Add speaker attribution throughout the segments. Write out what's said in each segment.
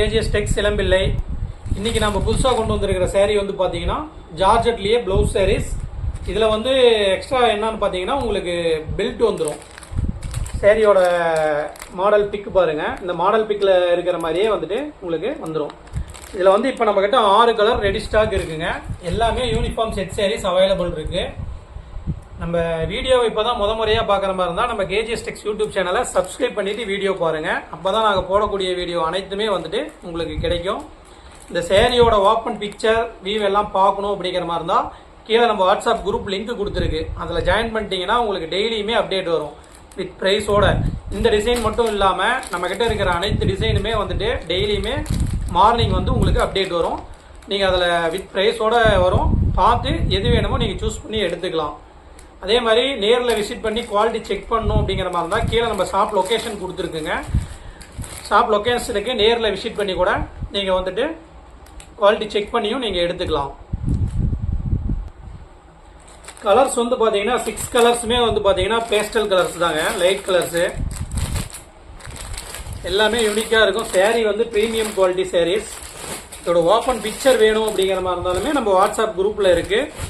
Speaker 1: KGs டெக்ஸ் இளம்பிள்ளை. இன்றைக்கி நம்ம புதுசாக கொண்டு வந்திருக்கிற சேரீ வந்து பார்த்தீங்கன்னா ஜார்ஜெட்லேயே ப்ளவுஸ் சாரீஸ். இதில் வந்து எக்ஸ்ட்ரா என்னன்னு பார்த்தீங்கன்னா உங்களுக்கு பெல்ட் வந்துடும். சேரீயோட மாடல் பிக் பாருங்கள், இந்த மாடல் பிக்கில் இருக்கிற மாதிரியே வந்துட்டு உங்களுக்கு வந்துடும். இதில் வந்து இப்போ நம்மக்கிட்ட 6 கலர் ரெடி ஸ்டாக் இருக்குங்க. எல்லாமே யூனிஃபார்ம் செட் சாரீஸ் அவைலபிள் இருக்குது. நம்ம வீடியோவை இப்போ தான் முறையாக பார்க்குற மாதிரி இருந்தால் நம்ம கேஜிஎஸ் டெக்ஸ் யூடியூப் சேனலை சப்ஸ்கிரைப் பண்ணிவிட்டு வீடியோ பாருங்கள். அப்போ தான் நாங்கள் போடக்கூடிய வீடியோ அனைத்துமே வந்துட்டு உங்களுக்கு கிடைக்கும். இந்த சேரீயோட ஓப்பன் பிக்சர் வியூ எல்லாம் பார்க்கணும் அப்படிங்கிற மாதிரி இருந்தால் கீழே நம்ம வாட்ஸ்அப் குரூப் லிங்க் கொடுத்துருக்கு, அதில் ஜாயின் பண்ணிட்டீங்கன்னா உங்களுக்கு டெய்லியுமே அப்டேட் வரும் வித் ப்ரைஸோட. இந்த டிசைன் மட்டும் இல்லாமல் நம்மக்கிட்ட இருக்கிற அனைத்து டிசைனுமே வந்துட்டு டெய்லியுமே மார்னிங் வந்து உங்களுக்கு அப்டேட் வரும். நீங்கள் அதில் வித் ப்ரைஸோட வரும், பார்த்து எது வேணுமோ நீங்கள் சூஸ் பண்ணி எடுத்துக்கலாம். அதே மாதிரி நேரில் விசிட் பண்ணி குவாலிட்டி செக் பண்ணணும் அப்படிங்கிற மாதிரி இருந்தால் கீழே நம்ம ஷாப் லொக்கேஷன் கொடுத்துருக்குங்க. ஷாப் லொக்கேஷனுக்கு நேரில் விசிட் பண்ணி கூட நீங்கள் வந்துட்டு குவாலிட்டி செக் பண்ணியும் நீங்கள் எடுத்துக்கலாம். கலர்ஸ் வந்து பார்த்தீங்கன்னா 6 கலர்ஸுமே வந்து பார்த்தீங்கன்னா பேஸ்டல் கலர்ஸ் தாங்க, லைட் கலர்ஸு. எல்லாமே யூனிக்காக இருக்கும். சேரீ வந்து ப்ரீமியம் குவாலிட்டி சாரீஸ். இதோட ஓப்பன் பிக்சர் வேணும் அப்படிங்கிற மாதிரி இருந்தாலுமே நம்ம வாட்ஸ்அப் குரூப்பில் இருக்குது.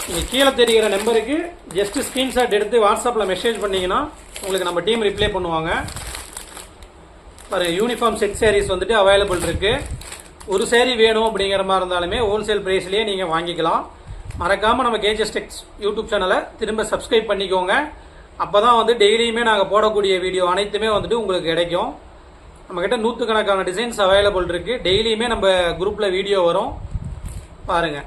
Speaker 1: நீங்கள் கீழே தெரிகிற நம்பருக்கு ஜஸ்ட் ஸ்க்ரீன்ஷாட் எடுத்து வாட்ஸ்அப்பில் மெசேஜ் பண்ணிங்கன்னா உங்களுக்கு நம்ம டீம் ரிப்ளை பண்ணுவாங்க. யூனிஃபார்ம் செட் சாரீஸ் வந்துட்டு அவைலபிள் இருக்குது. ஒரு சேரீ வேணும் அப்படிங்கிற மாதிரி இருந்தாலுமே ஹோல்சேல் ப்ரைஸ்லேயே நீங்கள் வாங்கிக்கலாம். மறக்காமல் நம்ம கேஜிஎஸ் டெக்ஸ் யூடியூப் சேனலை திரும்ப சப்ஸ்கிரைப் பண்ணிக்கோங்க. அப்போ தான் வந்து டெய்லியுமே நாங்கள் போடக்கூடிய வீடியோ அனைத்துமே வந்துட்டு உங்களுக்கு கிடைக்கும். நம்மக்கிட்ட 100 கணக்கான டிசைன்ஸ் அவைலபிள் இருக்குது. டெய்லியுமே நம்ம குரூப்பில் வீடியோ வரும், பாருங்கள்.